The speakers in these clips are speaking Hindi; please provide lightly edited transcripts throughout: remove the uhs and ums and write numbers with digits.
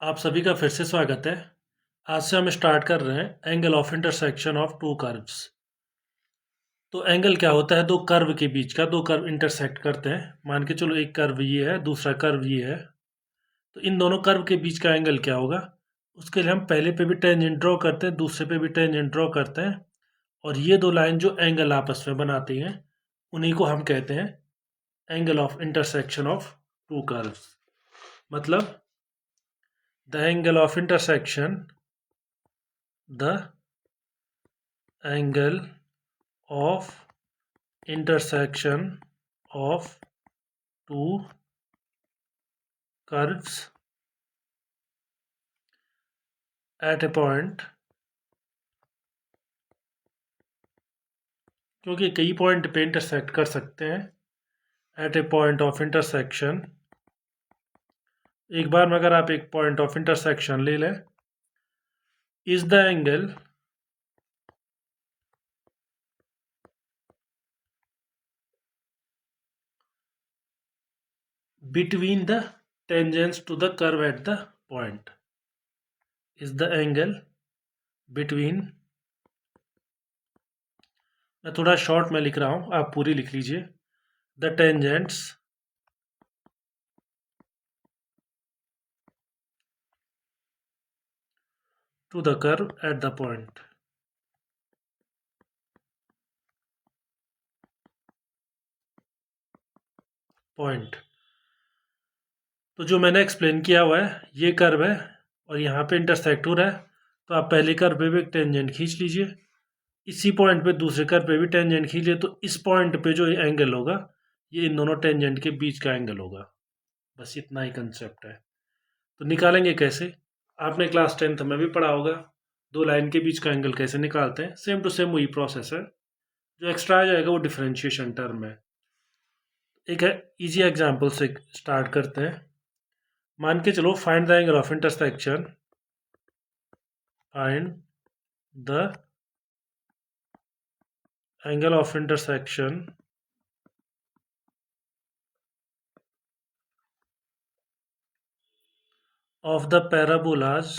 आप सभी का फिर से स्वागत है। आज से हम स्टार्ट कर रहे हैं angle of intersection of two curves. तो एंगल क्या होता है? दो कर्व के बीच का, दो कर्व इंटरसेक्ट करते हैं। मान के चलो एक कर्व ये है, दूसरा कर्व ये है। तो इन दोनों कर्व के बीच का एंगल क्या होगा? उसके लिए हम पहले पे भी टेंजेंट ड्रॉ करते हैं, दूसरे पे भी टेंजेंट ड्रॉ करते हैं। और ये दो लाइन जो एंगल आपस में बनाती हैं, उन्हीं को हम कहते हैं angle of intersection of two curves. मतलब the angle of intersection, the angle of intersection of two curves at a point, क्योंकि कई पॉइंट पे इंटरसेक्ट कर सकते हैं। At a point of intersection, एक बार में अगर आप एक पॉइंट ऑफ इंटरसेक्शन ले लें, is the angle between the tangents to the curve at the point, is the angle between, मैं थोड़ा शॉर्ट में लिख रहा हूं, आप पूरी लिख लीजिए। The tangents to the curve at the point, point। तो जो मैंने एक्सप्लेन किया हुआ है, ये कर्व है और यहाँ पे इंटरसेक्ट हो रहा है। तो आप पहले कर्व पे भी एक टेंजेंट खींच लीजिए, इसी पॉइंट पे दूसरे कर्व पे भी टेंजेंट खींचिए। तो इस पॉइंट पे जो एंगल होगा, ये इन दोनों टेंजेंट के बीच का एंगल होगा। बस इतना ही कंसेप्ट है। तो निकालेंगे कैसे? आपने क्लास 10th में भी पढ़ा होगा, दो लाइन के बीच का एंगल कैसे निकालते हैं। सेम टू सेम वही प्रोसेस है। जो एक्स्ट्रा आ जाएगा वो डिफरेंशिएशन टर्म है। एक है इजी एग्जाम्पल से स्टार्ट करते हैं। मान के चलो, find the angle of intersection, find the angle of intersection of the parabolas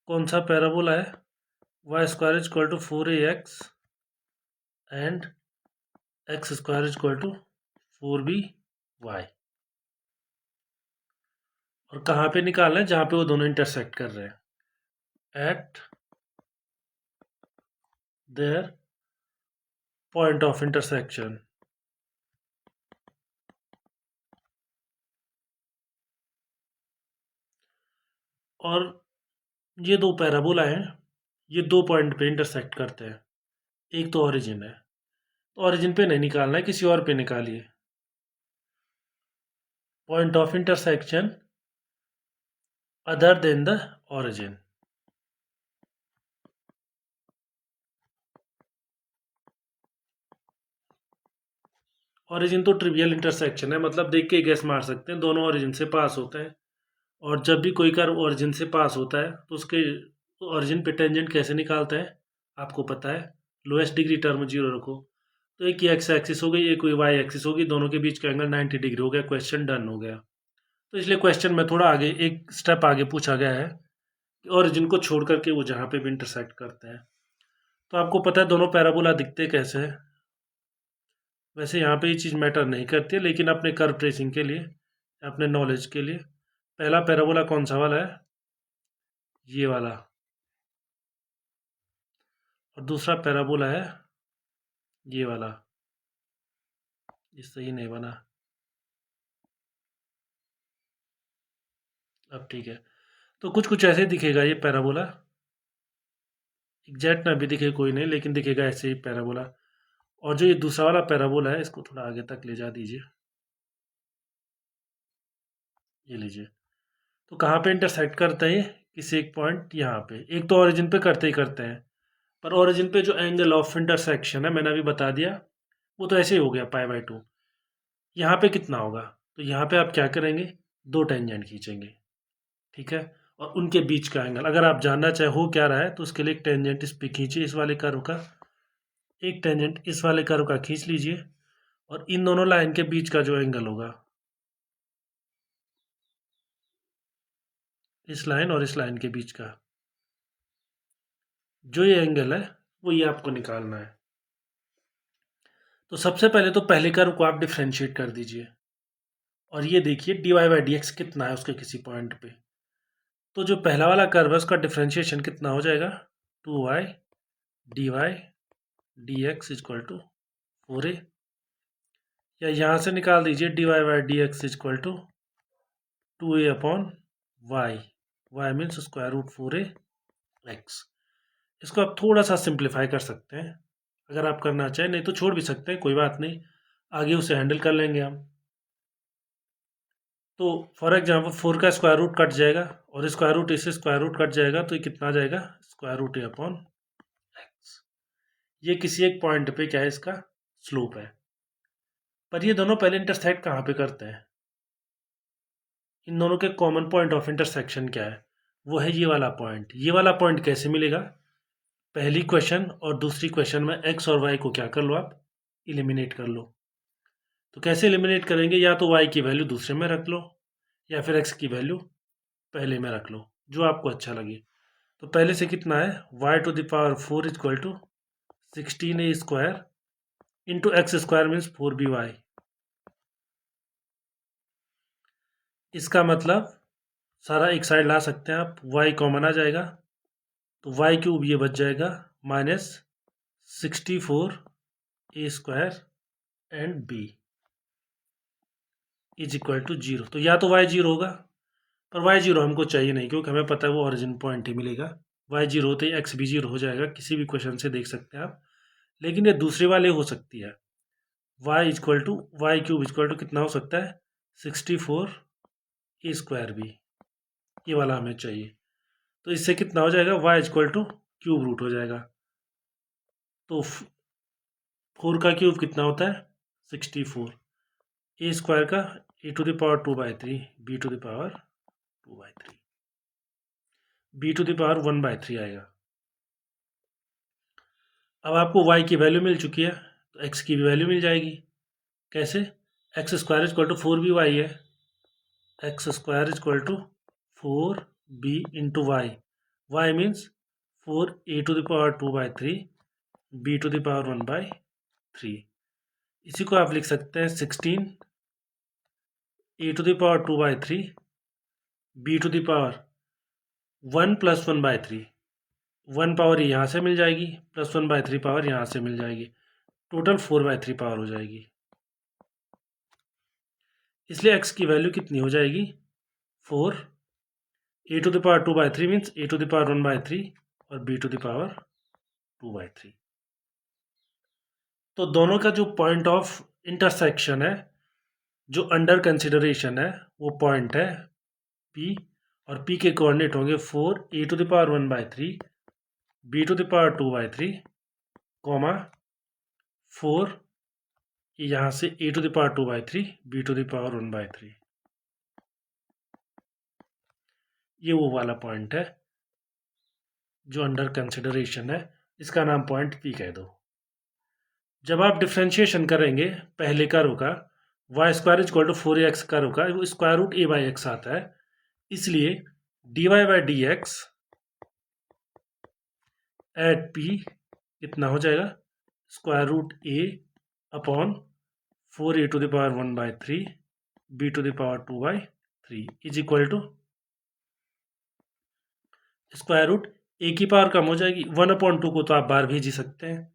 कौन सा पैराबोला है? Y square is equal to 4ax and x square is equal to 4by। और कहाँ पे निकालना है? जहाँ पे वो दोनों इंटरसेक्ट कर रहे हैं, eight their point of intersection. और ये दो पैराबोला हैं, ये दो पॉइंट पे इंटरसेक्ट करते हैं। एक तो ओरिजिन है, तो ओरिजिन पे नहीं निकालना है, किसी और पे निकालिए। Point of intersection other than the origin. Origin तो ट्रिवियल इंटरसेक्शन है, मतलब देख के गैस मार सकते हैं, दोनों ओरिजिन से पास होते हैं। और जब भी कोई कर्व ओरिजिन से पास होता है तो उसके ओरिजिन पे टेंजेंट कैसे निकालते हैं आपको पता है। लोएस्ट डिग्री टर्म 0 रखो, तो एक ही एक्स एक्सिस हो गई, एक कोई वाई एक्सिस होगी, दोनों के बीच का एंगल 90 डिग्री हो गया। क्वेश्चन डन हो गया। तो इसलिए क्वेश्चन में थोड़ा आगे, एक स्टेप आगे पूछा गया है कि ओरिजिन को छोड़ करके वो जहाँ पे भी इंटरसेक्ट करते हैं। तो आपको पता है दोनों पैराबोला दिखते कैसे हैं। वैसे यहाँ पे ये चीज़ मैटर नहीं करती है, लेकिन अपने कर्व ट्रेसिंग के लिए, अपने नॉलेज के लिए, पहला पैराबोला कौन सा वाला है? ये वाला। और दूसरा पैराबोला है ये वाला। ये सही नहीं बना, अब ठीक है। तो कुछ कुछ ऐसे दिखेगा ये पैराबोला, एग्जैक्ट ना भी दिखे कोई नहीं, लेकिन दिखेगा ऐसे ही पैराबोला। और जो ये दूसरा वाला पैराबोला है, इसको थोड़ा आगे तक ले जा दीजिए, ये लीजिए। तो कहाँ पे इंटरसेक्ट करते हैं ये? किसी एक पॉइंट यहाँ पे। एक तो ओरिजिन पे करते ही करते हैं, पर ओरिजिन पे जो एंगल ऑफ इंटरसेक्शन है, मैंने अभी बता दिया, वो तो ऐसे ही हो गया π/2। यहाँ पे कितना होगा? तो यहाँ पे आप क्या करेंगे? दो टेंजेंट खींचेंगे, ठीक है। और उनके बीच का एंगल अगर आप जानना चाहे हो क्या रहा है, तो उसके लिए एक टेंजेंट इस पे खींचिए, इस वाले कर्व का। एक टेंजेंट इस वाले कर्व का खींच लीजिए और इन दोनों लाइन के बीच का जो एंगल होगा, इस लाइन और इस लाइन के बीच का जो ये एंगल है वो ये आपको निकालना है। तो सबसे पहले तो पहले कर्व को आप डिफ्रेंशिएट कर दीजिए और ये देखिए dy बाई डी एक्स कितना है उसके किसी पॉइंट पे। तो जो पहला वाला कर्व है उसका डिफ्रेंशिएशन कितना हो जाएगा, 2y dy dx equal to 4a, या यहाँ से निकाल दीजिए dy by D x equal to 2a upon y, y means square root 4a x। इसको आप थोड़ा सा सिंप्लीफाई कर सकते हैं अगर आप करना चाहें, नहीं तो छोड़ भी सकते हैं, कोई बात नहीं, आगे उसे हैंडल कर लेंगे हम। तो फॉर एग्जांपल 4 का स्क्वायर रूट कट जाएगा और स्क्वायर रूट इससे स्क्वायर रूट कट जाएगा, तो ये कितना आ जाएगा, स्क्वायर रूट ए अपॉन एक्स। ये किसी एक पॉइंट पे क्या है, इसका स्लोप है। पर ये दोनों पहले इंटरसेक्ट कहाँ पे करते हैं, इन दोनों के कॉमन पॉइंट ऑफ इंटरसेक्शन क्या है, वो है ये वाला पॉइंट। ये वाला पॉइंट कैसे मिलेगा, पहली क्वेश्चन और दूसरी क्वेश्चन में एक्स और वाई को क्या कर लो, आप इलिमिनेट कर लो। तो कैसे एलिमिनेट करेंगे, या तो y की वैल्यू दूसरे में रख लो या फिर x की वैल्यू पहले में रख लो, जो आपको अच्छा लगे। तो पहले से कितना है, y to the power 4 equal to 16a square into x square means 4by। इसका मतलब सारा एक साइड ला सकते हैं आप, y कॉमन आ जाएगा तो y क्यूब ये बच जाएगा minus 64a square and b is equal to 0। तो या तो y 0 होगा, पर y 0 हमको चाहिए नहीं क्योंकि हमें पता है वो ओरिजिन पॉइंट ही मिलेगा। y 0 होते ही x भी 0 हो जाएगा, किसी भी क्वेश्चन से देख सकते हैं आप। लेकिन ये दूसरे वाले हो सकती है, y equal to y cube equal to कितना हो सकता है, 64 ए स्क्वायर भी, ये वाला हमें चाहिए। तो इससे कितना हो जाएगा, y equal to cube root हो जाएगा। तो 4 का क्यूब कितना होता है, 64, ए स्क्वायर का a to the power 2/3, b to the power 2/3, b to the power 1/3 आएगा। अब आपको y की वैल्यू मिल चुकी है तो x की भी वैल्यू मिल जाएगी। कैसे, x square equal to 4by है, x square equal to 4b into y, y means 4a to the power 2/3 b to the power 1/3। इसी को आप लिख सकते हैं 16 a to the power 2/3 b to the power 1 plus 1/3, 1 power यहाँ से मिल जाएगी प्लस 1/3 पावर यहाँ से मिल जाएगी, टोटल 4/3 पावर हो जाएगी। इसलिए x की वैल्यू कितनी हो जाएगी, 4, a to the power 2/3 means a to the power 1/3 और b टू द पावर 2/3। तो दोनों का जो पॉइंट ऑफ इंटरसेक्शन है, जो अंडर कंसिडरेशन है, वो पॉइंट है P, और P के कोऑर्डिनेट होंगे 4 a to the power 1/3 b to the power 2/3 comma 4 यहाँ से a to the power 2/3 b to the power 1/3। ये वो वाला पॉइंट है जो अंडर कंसिडरेशन है, इसका नाम पॉइंट P कह दो। जब आप डिफ्रेंशिएशन करेंगे पहले कर्व का, y square equal to 4ax curve का वो square root a by x आता है, इसलिए dy by D x at P कितना हो जाएगा, square root a upon 4a to the power 1/3 b to the power 2/3 is equal to square root a की पावर कम हो जाएगी, 1/2 को तो आप बार भेज ही सकते हैं,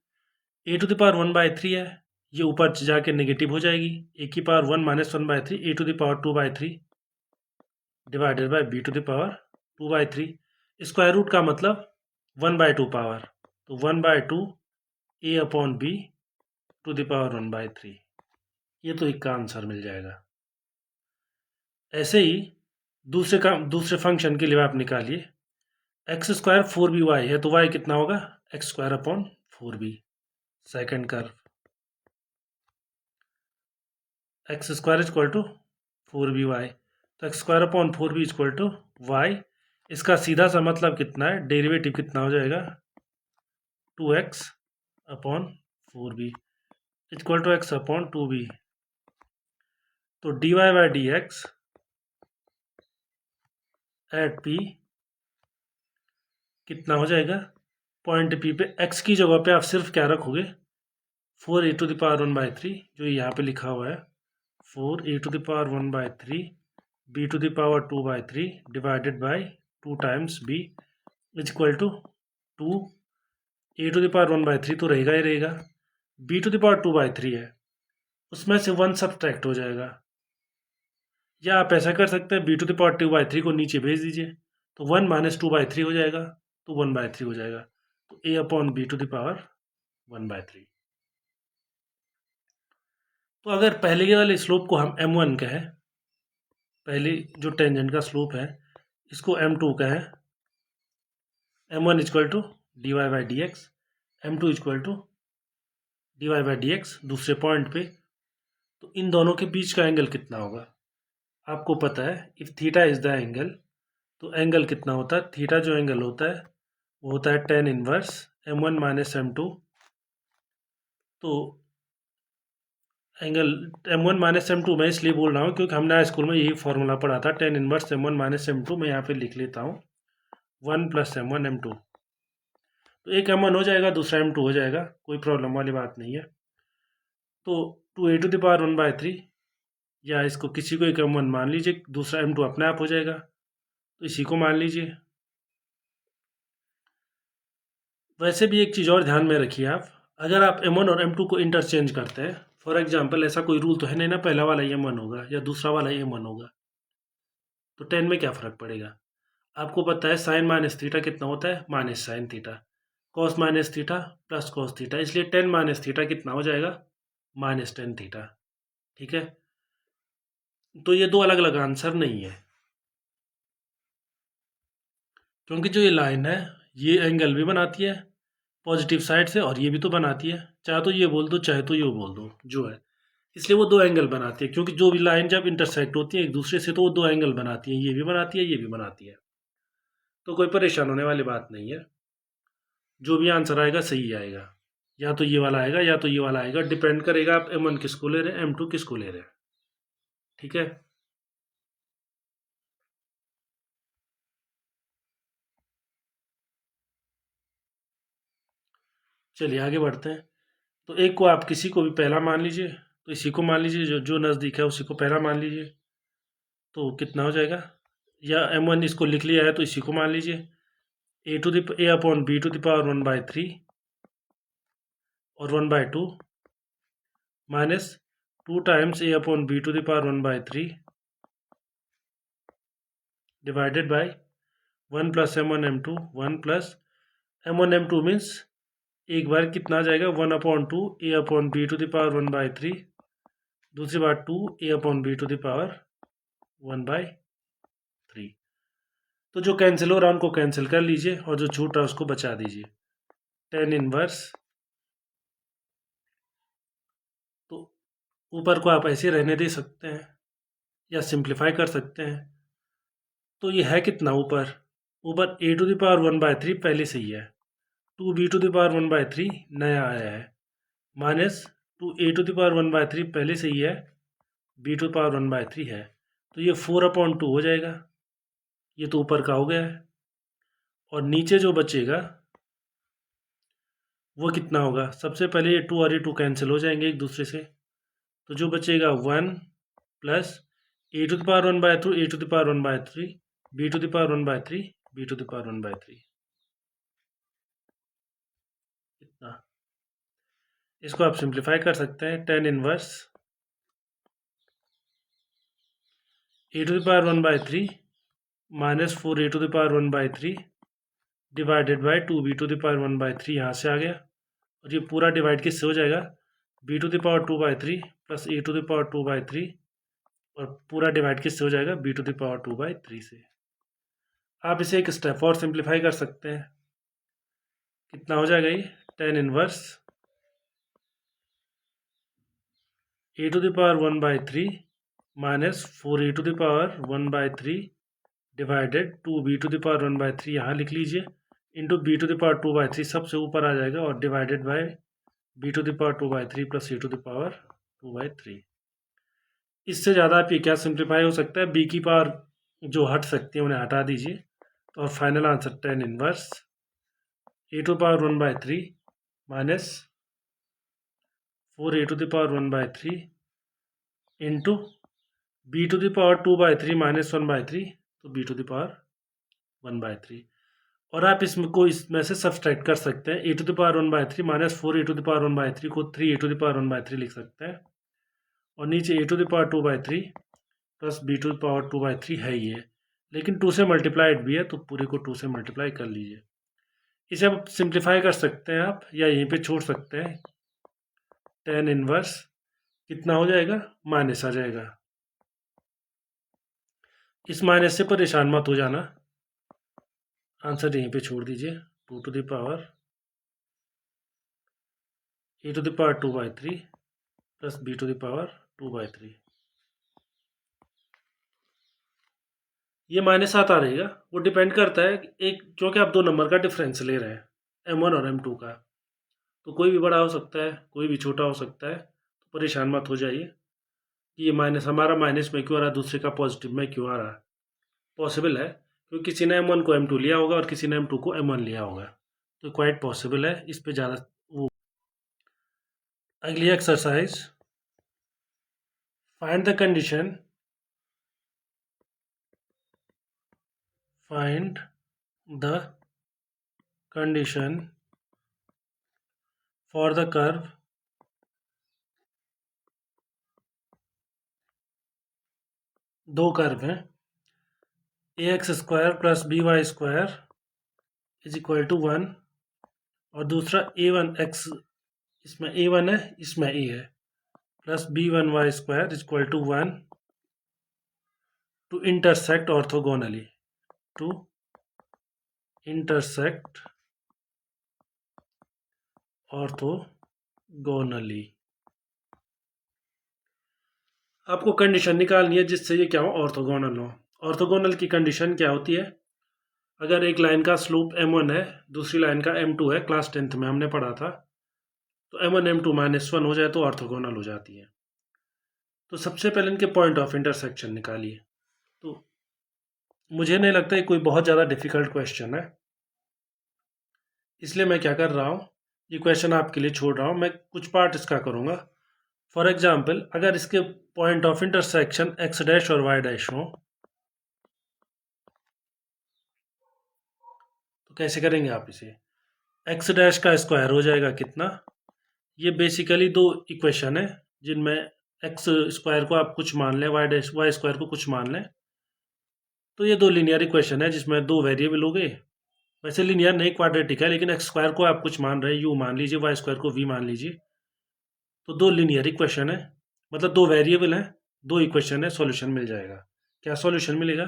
a टू द पावर 1/3 है, ये ऊपर जाके नेगेटिव हो जाएगी, a की power 1 minus 1/3 a to the power 2/3 divided by b to the power 2/3। Square root का मतलब 1/2 पावर, तो 1/2 a upon b to the power 1/3, ये तो एक का आंसर मिल जाएगा। ऐसे ही दूसरे फंक्शन के लिए आप निकालिए, एक्स स्क्वायर 4by है तो y कितना होगा, x square upon 4b। Second curve x square equal to 4by, तो x square upon 4b equal to y। इसका सीधा सा मतलब कितना है, डेरिवेटिव कितना हो जाएगा, 2x upon 4b equal to x upon 2b। तो dy by D x at p कितना हो जाएगा, पॉइंट पी पे x की जगह पे आप सिर्फ क्या रखोगे, 4e⁻⁴ जो यहाँ पे लिखा हुआ है 4e⁻⁴ b⁻2/3 divided by 2 times b equal to 2 e⁻⁴ तो रहेगा ही रहेगा, b⁻2/3 है उसमें से 1 सब्ट्रैक्ट हो जाएगा, या आप ऐसा कर सकते हैं b⁻2/3 को नीचे भेज दीजिए तो 1 माइनस 2/3 हो जाएगा, तो 1/3 हो जाएगा, तो a अपॉन b⁻1/3। तो अगर पहले के वाले स्लोप को हम m1 कहें, पहले जो टेंजेंट का स्लोप है इसको m2 कहें, m1 equal to dy by D x, m2 equal to dy by D x दूसरे पॉइंट पे, तो इन दोनों के बीच का एंगल कितना होगा, आपको पता है if theta is the angle, तो एंगल कितना होता है, थीटा जो एंगल होता है वो होता है tan inverse m1 minus m2। तो एंगल m1 माइनस m2 मैं इसलिए बोल रहा हूँ क्योंकि हमने स्कूल में यही फॉर्मूला पढ़ा था, tan inverse m1 minus m2, मैं यहाँ पे लिख लेता हूँ 1 प्लस m1 m2। तो एक m1 हो जाएगा, दूसरा m2 हो जाएगा, कोई प्रॉब्लम वाली बात नहीं है। तो 2a⁻1/3 या इसको किसी को एक m1 मान लीजिए, दूसरा m2 अपने आप हो जाएगा, तो इसी को मान लीजिए। वैसे भी एक चीज़ और ध्यान में रखिए आप, अगर आप m1 और m2 को इंटरचेंज करते हैं, फॉर एग्जांपल ऐसा कोई रूल तो है नहीं ना पहला वाला ही m1 होगा या दूसरा वाला ही m1 होगा, तो 10 में क्या फ़र्क पड़ेगा। आपको पता है साइन माइनस थीटा कितना होता है, minus sine theta, cos minus theta plus cos theta, इसलिए 10 माइनस थीटा कितना हो जाएगा, माइनस 10 थीटा। ठीक है, तो ये दो अलग अलग आंसर नहीं है, क्योंकि जो ये लाइन है ये एंगल भी बनाती है पॉजिटिव साइड से और ये भी तो बनाती है, चाहे तो ये बोल दो चाहे तो ये बोल दो जो है, इसलिए वो दो एंगल बनाती है, क्योंकि जो भी लाइन जब इंटरसेक्ट होती है एक दूसरे से तो वो दो एंगल बनाती है, ये भी बनाती है ये भी बनाती है, तो कोई परेशान होने वाली बात नहीं है, जो भी आंसर आएगा सही आएगा, या तो ये वाला आएगा या तो ये वाला आएगा, डिपेंड करेगा आप m1 किसको ले रहे हैं m2 किसको ले रहे हैं। ठीक है, चलिए आगे बढ़ते हैं। तो एक को आप किसी को भी पहला मान लीजिए, तो इसी को मान लीजिए, जो जो नज़दीक है उसी को पहला मान लीजिए, तो कितना हो जाएगा, या m1 इसको लिख लिया है तो इसी को मान लीजिए, a अपॉन b⁻1/3 और 1/2 minus 2 times a upon b⁻1/3 divided by 1 plus m1 m2, 1 plus m1 m2 means एक बार कितना आ जाएगा 1/2 a अपॉन b⁻1/3, दूसरी बार 2 a अपॉन b⁻1/3। तो जो कैंसिल हो रहा है उनको कैंसिल कर लीजिए और जो छूट रहा है उसको बचा दीजिए, tan इनवर्स, तो ऊपर को आप ऐसे रहने दे सकते हैं या सिंप्लीफाई कर सकते हैं। तो ये है कितना ऊपर, ऊपर a⁻1/3 पहले से ही है, 2b⁻1/3 नया आया है, माइनस 2a⁻1/3 पहले से ही है, b⁻1/3 है, तो ये 4/2 हो जाएगा, ये तो ऊपर का हो गया है, और नीचे जो बचेगा वो कितना होगा, सबसे पहले ये 2 और ये 2 कैंसिल हो जाएंगे एक दूसरे से, तो जो बचेगा 1 plus a⁻1/2 a⁻1/3 b⁻1/3 b⁻1/3 इतना, इसको आप सिंप्लीफाई कर सकते हैं, tan inverse a⁻1/3 minus 4a⁻1/3 divided by 2b⁻1/3 यहाँ से आ गया, और ये पूरा डिवाइड किससे हो जाएगा, b⁻2/3 प्लस a⁻2/3, और पूरा डिवाइड किससे हो जाएगा, b⁻2/3 से। आप इसे एक स्टेप और सिंप्लीफाई कर सकते हैं, कितना हो जाएगा ये, tan inverse a⁻1/3 minus 4a⁻1/3 divided 2b⁻1/3 यहाँ लिख लीजिए, इंटू b⁻2/3 सबसे ऊपर आ जाएगा और divided by B to the power 2/3 plus A to the power 2/3। इससे ज़्यादा आप ये क्या सिंप्लीफाई हो सकता है, बी की पावर जो हट सकती है उन्हें हटा दीजिए, तो और final answer tan inverse A to power 1/3 minus 4 A to the power 1/3 into B to the power 2/3 minus 1/3, तो बी टू द पावर 1/3। और आप इसमें को इसमें से सब्सट्रैक्ट कर सकते हैं, a to the power 1/3 minus 4 A to the power 1/3 को 3 ए टू द पावर 1/3 लिख सकते हैं, और नीचे a to the power 2/3 plus B to the power 2/3 है ही है, लेकिन 2 से मल्टीप्लाइड भी है तो पूरे को 2 से मल्टीप्लाई कर लीजिए। इसे आप सिंप्लीफाई कर सकते हैं आप, या यहीं पे छोड़ सकते हैं। tan इनवर्स कितना हो जाएगा, माइनस आ जाएगा। इस माइनस से परेशान मत हो जाना, आंसर यहीं पे छोड़ दीजिए। 2 to the power A to the power 2/3 plus B to the power 2/3। ये माइनस आता रहेगा, वो डिपेंड करता है एक, क्योंकि आप दो नंबर का डिफरेंस ले रहे हैं m1 और m2 का, तो कोई भी बड़ा हो सकता है कोई भी छोटा हो सकता है, तो परेशान मत हो जाइए कि ये माइनस हमारा माइनस में क्यों आ रहा है, दूसरे का पॉजिटिव में क्यों आ रहा है। पॉसिबल है क्योंकि किसी ने m1 को m2 लिया होगा और किसी ने m2 को m1 लिया होगा, तो क्वाइट पॉसिबल है। इस पे ज़्यादा वो। अगली exercise, find the condition, find the condition for the curve दो कर्व हैं, ax² plus by² is equal to 1, और दूसरा a1x, इसमें a1 है इसमें a है, plus b1y² is equal to 1 to intersect orthogonally, to intersect orthogonally. आपको कंडीशन निकालनी है जिससे ये क्या हो, ऑर्थोगोनल हो। ऑर्थोगोनल की कंडीशन क्या होती है, अगर एक लाइन का स्लोप m1 है, दूसरी लाइन का m2 है, क्लास 10th में हमने पढ़ा था, तो m1 m2 -1 हो जाए तो ऑर्थोगोनल हो जाती है। तो सबसे पहले इनके पॉइंट ऑफ इंटरसेक्शन निकालिए। तो मुझे नहीं लगता ये कोई बहुत ज़्यादा डिफिकल्ट क्वेश्चन है, इसलिए मैं क्या कर रहा हूँ, ये क्वेश्चन आपके लिए छोड़ रहा हूँ, मैं कुछ पार्ट इसका करूँगा। फॉर एग्जाम्पल, अगर इसके पॉइंट ऑफ इंटरसेक्शन x' और y' हो, तो कैसे करेंगे आप इसे, x' का स्क्वायर हो जाएगा कितना, ये बेसिकली दो इक्वेशन है जिनमें x² को आप कुछ मान लें, y² को कुछ मान लें, तो ये दो लीनियर इक्वेशन है जिसमें दो वेरिएबल हो गए। वैसे लीनियर नहीं, क्वाड्रेटिक है, लेकिन x² को आप कुछ मान रहे हैं, u मान लीजिए, y² को v मान लीजिए, तो दो लीनियर इक्वेशन है, मतलब दो वेरिएबल हैं, दो इक्वेशन है, सॉल्यूशन मिल जाएगा। क्या सॉल्यूशन मिलेगा,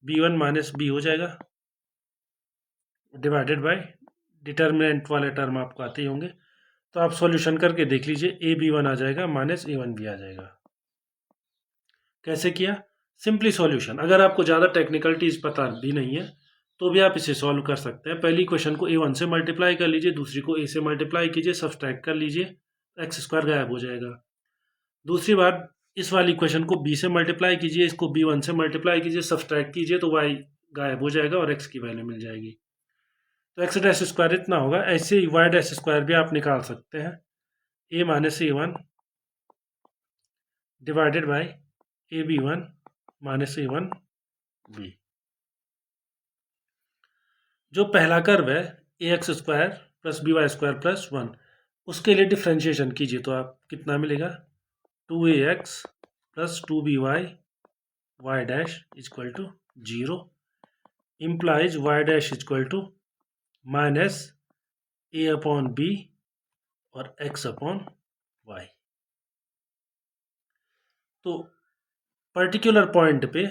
b1 माइनस b हो जाएगा डिवाइडेड बाय डिटर्मिनेंट वाले टर्म आपको आते ही होंगे, तो आप सॉल्यूशन करके देख लीजिए, ab1 आ जाएगा माइनस a1b आ जाएगा। कैसे किया, सिंपली सॉल्यूशन। अगर आपको ज़्यादा टेक्निकलिटीज पता भी नहीं है तो भी आप इसे सॉल्व कर सकते हैं। पहली क्वेश्चन को a1 से मल्टीप्लाई कर लीजिए, दूसरी को a से मल्टीप्लाई कीजिए, सब्सट्रैक्ट कर लीजिए, x² गायब हो जाएगा। दूसरी बार इस वाली इक्वेशन को b से मल्टीप्लाई कीजिए, इसको b1 से मल्टीप्लाई कीजिए, सब्सट्रैक्ट कीजिए, तो y गायब हो जाएगा और x की वैल्यू मिल जाएगी। तो x' इतना होगा। ऐसे ही y' भी आप निकाल सकते हैं, a minus a1 divided by ab1 minus a1b। जो पहला कर्व है ax² प्लस by² प्लस 1, उसके लिए डिफ्रेंशिएशन कीजिए तो आप कितना मिलेगा, 2ax plus 2by y' equal to 0, implies y' equal to minus a/b और x/y। तो पर्टिकुलर पॉइंट पे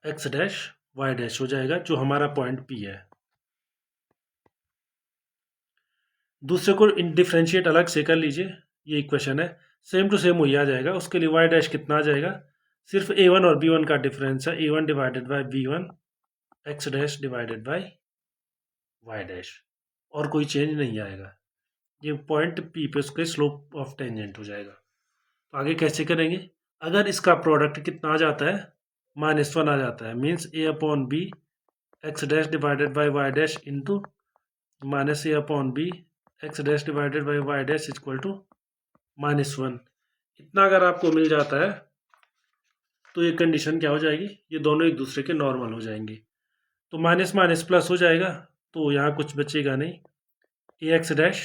x' y' हो जाएगा, जो हमारा पॉइंट P है। दूसरे को डिफ्रेंशिएट अलग से कर लीजिए, ये इक्वेशन है, सेम टू सेम वही आ जाएगा। उसके लिए y' कितना आ जाएगा, सिर्फ a1 और b1 का डिफरेंस है, a1 divided by b1, x' divided by y', और कोई चेंज नहीं आएगा। ये पॉइंट पी पे उसके स्लोप ऑफ टेंजेंट हो जाएगा। तो आगे कैसे करेंगे? अगर इसका प्रोडक्ट कितना आ जाता है, -1 आ जाता है, means A upon B X dash divided by Y dash into minus A upon B X dash divided by Y dash equal to -1। इतना अगर आपको मिल जाता है तो ये कंडीशन क्या हो जाएगी, ये दोनों एक दूसरे के नॉर्मल हो जाएंगे। तो माइनस माइनस प्लस हो जाएगा, तो यहाँ कुछ बचेगा नहीं। ए एक्स डैश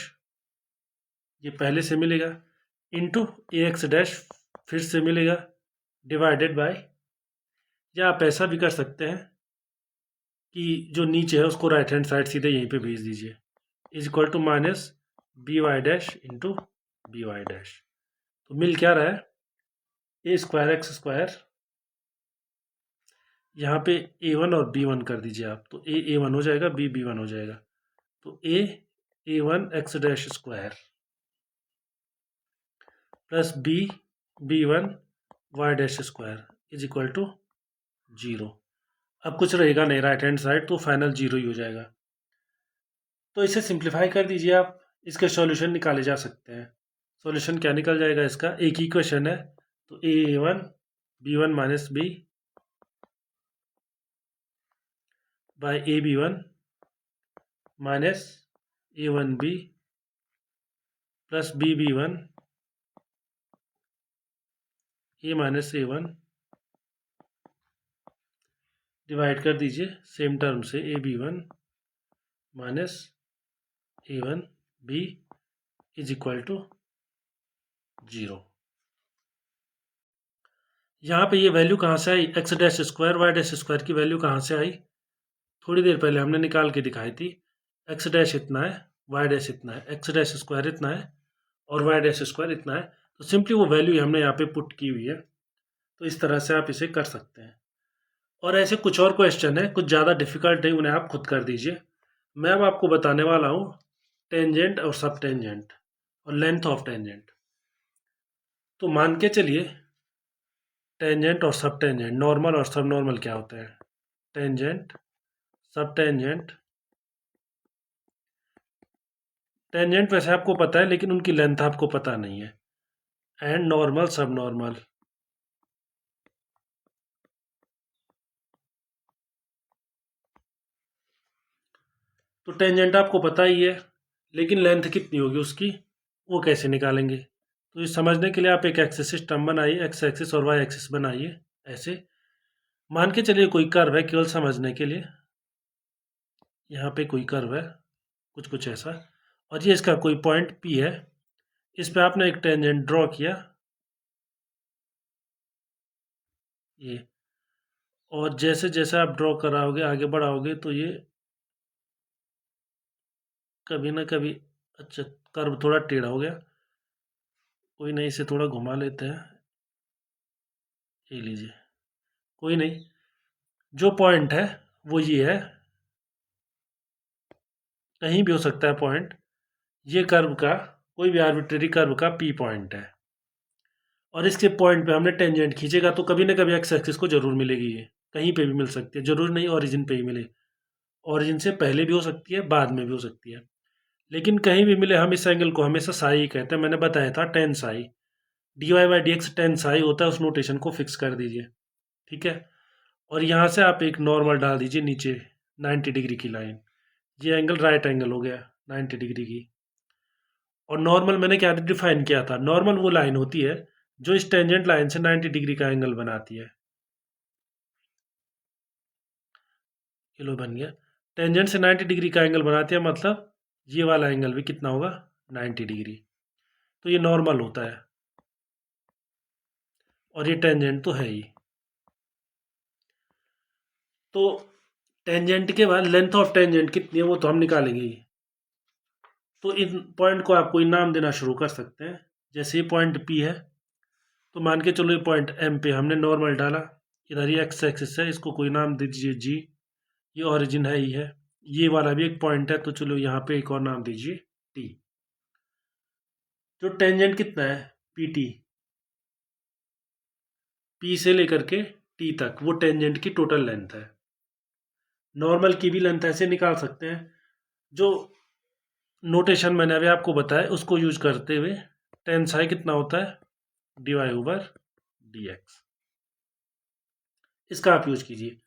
ये पहले से मिलेगा इंटू ए एक्स डैश फिर से मिलेगा डिवाइडेड बाय, या आप ऐसा भी कर सकते हैं कि जो नीचे है उसको राइट हैंड साइड सीधे यहीं पे भेज दीजिए, is equal to minus B Y dash into B Y dash. तो मिल क्या रहा है, ए स्क्वायर एक्स स्क्वायर, यहाँ पे a1 और b1 कर दीजिए आप, तो a1 हो जाएगा, b1 हो जाएगा। तो a1 X dash square plus b1 Y dash square is equal to 0। अब कुछ रहेगा नहीं राइट हैंड साइड, तो फाइनल 0 ही हो जाएगा। तो इसे सिंप्लीफाई कर दीजिए आप, इसके सॉल्यूशन निकाले जा सकते हैं। सॉल्यूशन क्या निकल जाएगा इसका, एक ही क्वेश्चन है, तो a1 b1 minus b by a b1 minus a1b plus b1 a minus a1 divide कर दीजिए सेम टर्म से a b1 minus a1b is equal to 0। यहाँ पे ये वैल्यू कहाँ से आई, x dash square y dash square की वैल्यू कहाँ से आई, थोड़ी देर पहले हमने निकाल के दिखाई थी। एक्स डैश इतना है, वाई डैश इतना है, एक्स डैश स्क्वायर इतना है और वाई डैश स्क्वायर इतना है। तो सिंपली वो वैल्यू हमने यहाँ पे पुट की हुई है। तो इस तरह से आप इसे कर सकते हैं। और ऐसे कुछ और क्वेश्चन है, कुछ ज़्यादा डिफिकल्ट नहीं, उन्हें आप खुद कर दीजिए। मैं अब आपको बताने वाला हूँ टेंजेंट और सब टेंजेंट और लेंथ ऑफ टेंजेंट। तो मान के चलिए टेंजेंट और सब टेंजेंट, नॉर्मल और सब नॉर्मल क्या होता है, टेंजेंट सब टेंजेंट। टेंजेंट वैसे आपको पता है लेकिन उनकी लेंथ आपको पता नहीं है, एंड नॉर्मल सब नॉर्मल। तो टेंजेंट आपको पता ही है लेकिन लेंथ कितनी होगी उसकी, वो कैसे निकालेंगे। तो ये समझने के लिए आप एक एक्सिस सिस्टम बनाइए, एक्स एक्सिस और वाई एक्सिस बनाइए। ऐसे मान के चलिए कोई कर्व है, केवल समझने के लिए, यहाँ पे कोई कर्व है कुछ कुछ ऐसा, और ये इसका कोई पॉइंट पी है, इस पे आपने एक टेंजेंट ड्रॉ किया ये, और जैसे जैसे आप ड्रॉ कराओगे आगे बढ़ाओगे तो ये कभी ना कभी, अच्छा कर्व थोड़ा टेढ़ा हो गया, कोई नहीं, इसे थोड़ा घुमा लेते हैं, ये लीजिए, कोई नहीं। जो पॉइंट है वो ये है, कहीं भी हो सकता है पॉइंट, ये कर्व का कोई भी आर्बिट्रेरी कर्व का पी पॉइंट है, और इसके पॉइंट पे हमने टेंजेंट खींचेगा तो कभी ना कभी एक्स एक्सिस को जरूर मिलेगी, ये कहीं पे भी मिल सकती है, जरूर नहीं ओरिजिन पे ही मिले, ओरिजिन से पहले भी हो सकती है बाद में भी हो सकती है, लेकिन कहीं भी मिले हम इस एंगल को हमेशा साई ही कहते हैं। मैंने बताया था tan psi, D Y by D x tan psi होता है, उस नोटेशन को फिक्स कर दीजिए, ठीक है। और यहाँ से आप एक नॉर्मल डाल दीजिए नीचे 90 डिग्री की लाइन, ये एंगल राइट एंगल हो गया 90 डिग्री की। और नॉर्मल मैंने क्या डिफाइन किया था, नॉर्मल वो लाइन होती है जो इस टेंजेंट लाइन से 90 डिग्री का एंगल बनाती है। ये लो बन गया, टेंजेंट से 90 डिग्री का एंगल बनाती है, मतलब ये वाला एंगल भी कितना होगा, 90 डिग्री। तो ये नॉर्मल होता है और ये टेंजेंट तो है ही। तो टेंजेंट के बाद लेंथ ऑफ टेंजेंट कितनी है वो तो हम निकालेंगे ही। तो इन पॉइंट को आप कोई नाम देना शुरू कर सकते हैं, जैसे ये पॉइंट पी है, तो मान के चलो ये पॉइंट एम पे हमने नॉर्मल डाला, इधर ये एक्स एक्सिस है, इसको कोई नाम दे दीजिए जी, ये ओरिजिन है ही है, ये वाला भी एक पॉइंट है, तो चलो यहाँ पे एक और नाम दीजिए टी। जो टेंजेंट कितना है पी टी, पी से लेकर के टी तक वो टेंजेंट की टोटल लेंथ है। नॉर्मल की भी लेंथ ऐसे निकाल सकते हैं, जो नोटेशन मैंने अभी आपको बताया, उसको यूज करते हुए टेन साई कितना होता है, dy ओवर dx, इसका आप यूज कीजिए।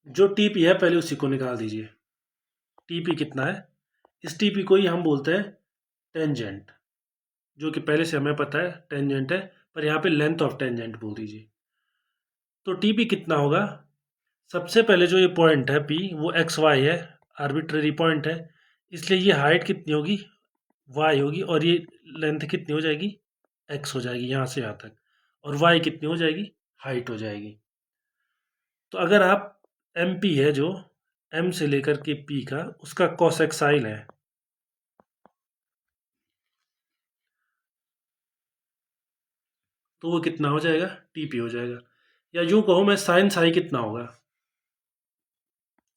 जो टीपी है पहले उसी को निकाल दीजिए। टीपी कितना है, इस टीपी को ही हम बोलते हैं टेंजेंट, जो कि पहले से हमें पता है टेंजेंट है, पर यहाँ पे लेंथ ऑफ टेंजेंट बोल दीजिए। तो टीपी कितना होगा, सबसे पहले जो ये पॉइंट है पी वो एक्स वाई है, आर्बिट्रेरी पॉइंट है, इसलिए ये हाइट कितनी होगी, वाई होगी, और ये लेंथ कितनी हो जाएगी, एक्स हो जाएगी यहाँ से यहाँ तक, और वाई कितनी हो जाएगी, हाइट हो जाएगी। तो अगर आप एम पी है जो एम से लेकर के पी का उसका कॉसेक्साइल है, तो वो कितना हो जाएगा, टीपी हो जाएगा। या यूं कहो मैं साइन साई कितना होगा,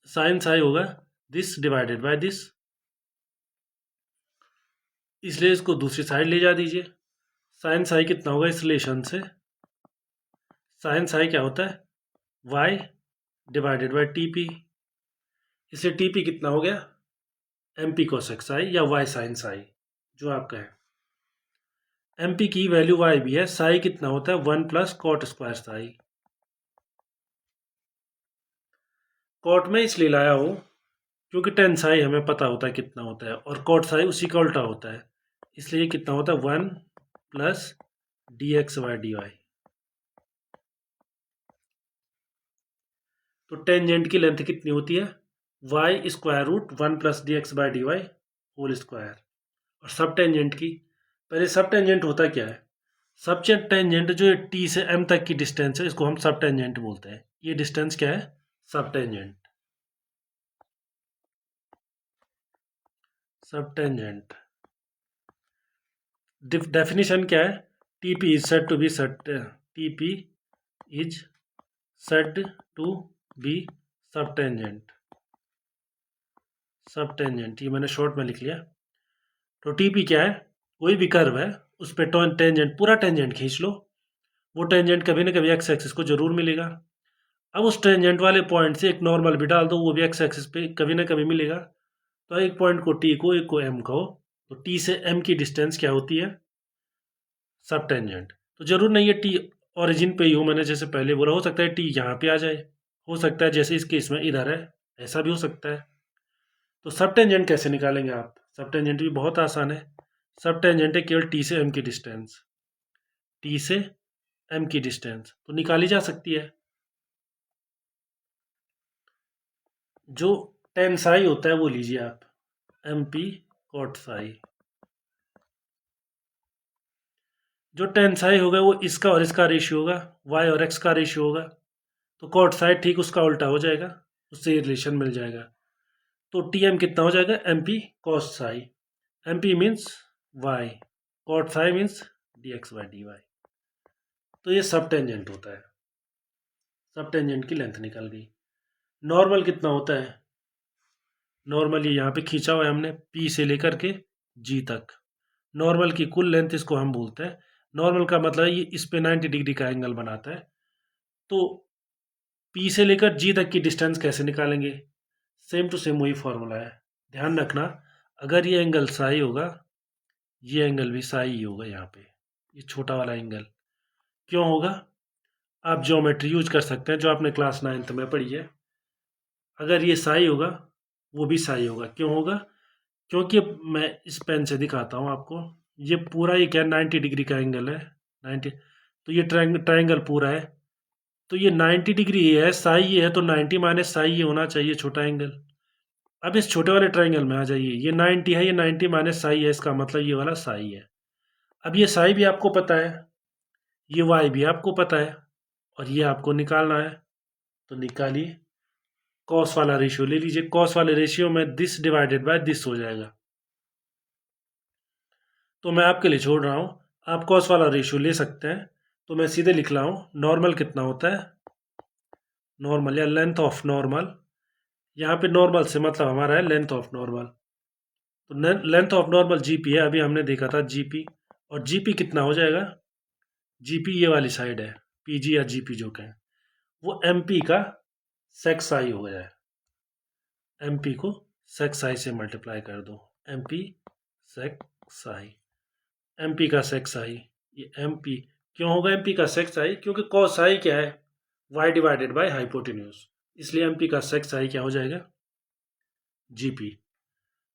साइन साई होगा दिस डिवाइडेड बाय दिस, इसलिए इसको दूसरी साइड ले जा दीजिए। साइन साई कितना होगा इस रिलेशन से, साइन साई क्या होता है, Y divided by T P, इससे टी पी कितना हो गया, एम पी कोसेक साई या वाई साइन साई, जो आपका है। एम पी की वैल्यू वाई भी है, साई कितना होता है 1 + कॉट स्क्वायर साई। कॉट में इसलिए लाया हूँ क्योंकि टेन साई हमें पता होता है कितना होता है, और कॉट साई उसी का उल्टा होता है, इसलिए कितना होता है 1 + dx/dy। तो टेंजेंट की लेंथ कितनी होती है, y√1 + dx/dy होल स्क्वायर। और सब टेंजेंट की, पहले सब टेंजेंट होता क्या है, सब टेंजेंट जो टी से एम तक की डिस्टेंस है इसको हम सब टेंजेंट बोलते हैं। ये डिस्टेंस क्या है, सब टेंजेंट। सब टेंजेंट डेफिनेशन क्या है, TP is said to be TP is said to be sub tangent. Sub tangent ये मैंने शॉर्ट में लिख लिया। तो टीपी क्या है, कोई भी कर्व है उस पर टेंजेंट, पूरा टेंजेंट खींच लो, वो टेंजेंट कभी ना कभी एक्स एक्सिस को जरूर मिलेगा। अब उस टेंजेंट वाले पॉइंट से एक नॉर्मल भी डाल दो, वो भी एक्स एक्सिस पे कभी ना कभी मिलेगा। तो एक पॉइंट को टी को, एक को एम कहो, तो टी से एम की डिस्टेंस क्या होती है, सब टेंजेंट। तो जरूर नहीं है टी ओरिजिन पे ही हो, मैंने जैसे पहले बोला, हो सकता है टी यहाँ पे आ जाए, हो सकता है जैसे इस केस में इधर है, ऐसा भी हो सकता है। तो सब टेंजेंट कैसे निकालेंगे आप, सब टेंजेंट भी बहुत आसान है। सब टेंजेंट है केवल टी से एम की डिस्टेंस, टी से एम की डिस्टेंस तो निकाली जा सकती है। जो टेन साई होता है वो लीजिए आप, एम पी कॉट साई। जो टेन साई होगा वो इसका और इसका रेशियो होगा, वाई और एक्स का रेशियो होगा, तो कॉट साई ठीक उसका उल्टा हो जाएगा, उससे ये रिलेशन मिल जाएगा। तो टी एम कितना हो जाएगा, M P cos psi. M P means Y, cot psi means D X by D Y. तो ये सब टेंजेंट होता है, सब टेंजेंट की लेंथ निकल गई। नॉर्मल कितना होता है, नॉर्मल ये यहाँ पे खींचा हुआ है हमने पी से लेकर के जी तक, नॉर्मल की कुल लेंथ इसको हम बोलते हैं। नॉर्मल का मतलब ये इस पे 90 डिग्री का एंगल बनाता है। तो पी से लेकर जी तक की डिस्टेंस कैसे निकालेंगे, सेम टू सेम वही फॉर्मूला है। ध्यान रखना, अगर ये एंगल साई होगा, ये एंगल भी साई ही होगा यहाँ पे, ये छोटा वाला एंगल क्यों होगा, आप ज्योमेट्री यूज कर सकते हैं जो आपने क्लास 9th में पढ़ी है। अगर ये साई होगा, वो भी साई होगा, क्यों होगा, क्योंकि मैं इस पेन से दिखाता हूँ आपको, ये पूरा ये क्या 90 डिग्री का एंगल है, 90, तो ये ट्रायंगल पूरा है, तो ये 90 डिग्री ये है, साई ये है, तो 90 माइनस साई ये होना चाहिए छोटा एंगल। अब इस छोटे वाले ट्रायंगल में आ जाइए, ये 90 है, ये 90 माइनस साई है, इसका मतलब ये वाला साई है। अब ये साई भी आपको पता है, ये वाई भी आपको पता है, और ये आपको निकालना है, तो निकालिए। कॉस वाला रेशियो ले लीजिए, कॉस वाले रेशियो में दिस डिवाइडेड बाय दिस हो जाएगा, तो मैं आपके लिए छोड़ रहा हूँ, आप कॉस वाला रेशियो ले सकते हैं। तो मैं सीधे लिख रहा हूँ, नॉर्मल कितना होता है, नॉर्मल या लेंथ ऑफ नॉर्मल, यहाँ पे नॉर्मल से मतलब हमारा है लेंथ ऑफ नॉर्मल। तो लेंथ ऑफ नॉर्मल जीपी है, अभी हमने देखा था जीपी, और जीपी कितना हो जाएगा, जीपी ये वाली साइड है, पीजी या जीपी जो कहें, वो एमपी का सेक्स आई हो जाए, एमपी को सेक्स आई से मल्टीप्लाई कर दो, एम पी सेक साई, एम पी का सेक साई, ये एम पी क्यों होगा एम पी का सेक साई? क्योंकि कॉस साई क्या है? वाई डिवाइडेड बाई हाइपोटेन्यूज, इसलिए एम पी का सेक साई क्या हो जाएगा? G P.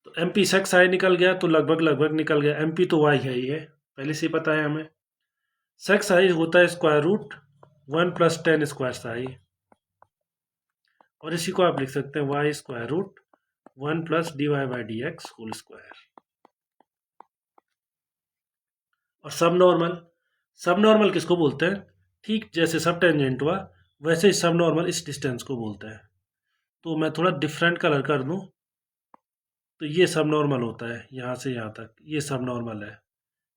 तो एम पी सेक साई निकल गया तो लगभग लगभग निकल गया, एम पी तो वाई है ही है, पहले से ही पता है हमें। सेक साई होता है स्क्वायर रूट 1 + 10 स्क्वायर साई, और इसी को आप लिख सकते हैं Y square root 1 + dy/dx whole square. और सब नॉर्मल, सब नॉर्मल किसको बोलते हैं? ठीक जैसे सब टेंजेंट हुआ वैसे ही सब नॉर्मल इस डिस्टेंस को बोलते हैं। तो मैं थोड़ा डिफरेंट कलर कर दूं, तो ये सब नॉर्मल होता है यहाँ से यहाँ तक, ये सब नॉर्मल है।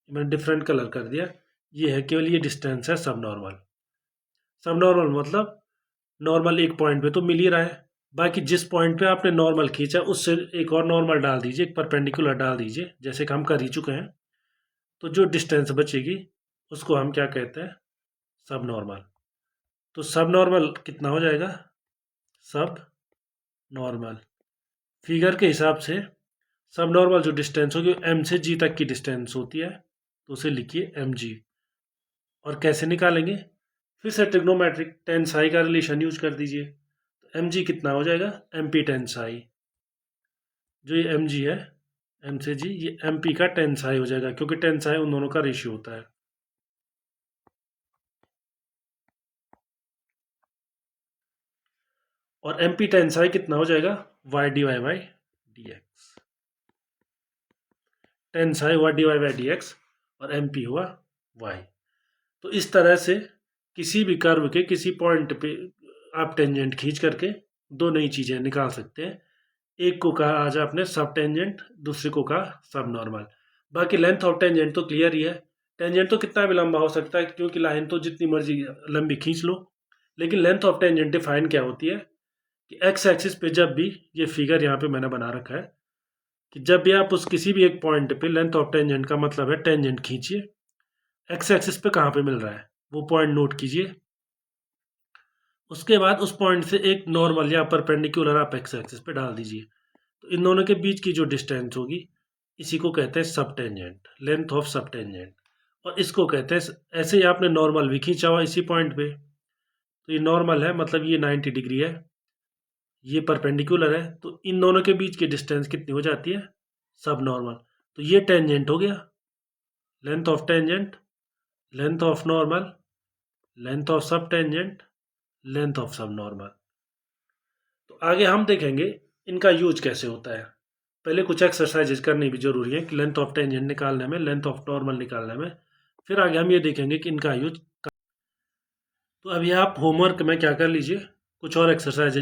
मैंने डिफरेंट कलर कर दिया, ये है केवल ये डिस्टेंस है सब नॉर्मल। सब नॉर्मल मतलब नॉर्मल एक पॉइंट पे तो मिल ही रहा है, बाकी जिस पॉइंट पे आपने नॉर्मल खींचा उससे एक और नॉर्मल डाल दीजिए, एक परपेंडिकुलर डाल दीजिए, जैसे कि हम कर ही चुके हैं। तो जो डिस्टेंस बचेगी उसको हम क्या कहते हैं? सब नॉर्मल। तो सब नॉर्मल कितना हो जाएगा? सब नॉर्मल फिगर के हिसाब से सब नॉर्मल जो डिस्टेंस होगी एम से जी तक की डिस्टेंस होती है, तो उसे लिखिए एम जी। और कैसे निकालेंगे? फिर से ट्रिग्नोमेट्रिक टेन साई का रिलेशन यूज कर दीजिए। तो एम जी कितना हो जाएगा? M P tan psi. जो ये एम जी है एम से जी, ये एम पी का टेन साई हो जाएगा, क्योंकि टेन साई उन दोनों का रेशियो होता है। और एम पी टेन साई कितना हो जाएगा? Y d Y by D x. Tan psi हुआ d Y by D x और एम पी हुआ वाई। तो इस तरह से किसी भी कर्व के किसी पॉइंट पे आप टेंजेंट खींच करके दो नई चीज़ें निकाल सकते हैं। एक को कहा आज आपने सब टेंजेंट, दूसरे को कहा सब नॉर्मल। बाकी लेंथ ऑफ टेंजेंट तो क्लियर ही है। टेंजेंट तो कितना भी लंबा हो सकता है, क्योंकि लाइन तो जितनी मर्जी लंबी खींच लो। लेकिन लेंथ ऑफ टेंजेंट डिफाइन क्या होती है कि एक्स एक्सिस पे जब भी, ये फिगर यहाँ पे मैंने बना रखा है, कि जब भी आप उस किसी भी एक पॉइंट पे लेंथ ऑफ टेंजेंट का मतलब है टेंजेंट खींचिए, एक्स एक्सिस पे कहाँ पे मिल रहा है वो पॉइंट नोट कीजिए। उसके बाद उस पॉइंट से एक नॉर्मल या परपेंडिकुलर आप एक्स एक्सिस पे डाल दीजिए। तो इन दोनों के बीच की जो डिस्टेंस होगी इसी को कहते हैं सब टेंजेंट, लेंथ ऑफ सब टेंजेंट। और इसको कहते हैं, ऐसे ही आपने नॉर्मल भी खींचा हुआ इसी पॉइंट पे, तो ये नॉर्मल है मतलब ये 90 डिग्री है, ये परपेंडिकुलर है, तो इन दोनों के बीच की डिस्टेंस कितनी हो जाती है? सब नॉर्मल। तो ये टेंजेंट हो गया, length of tangent, length of normal, length of सब टेंजेंट, लेंथ ऑफ सब नॉर्मल। तो आगे हम देखेंगे इनका यूज कैसे होता है। पहले कुछ एक्सरसाइजेज करनी भी जरूरी है कि लेंथ ऑफ टेंजेंट निकालने में, लेंथ ऑफ नॉर्मल निकालने में। फिर आगे हम ये देखेंगे कि इनका यूज। तो अभी आप होमवर्क में क्या कर लीजिए, कुछ और एक्सरसाइजेज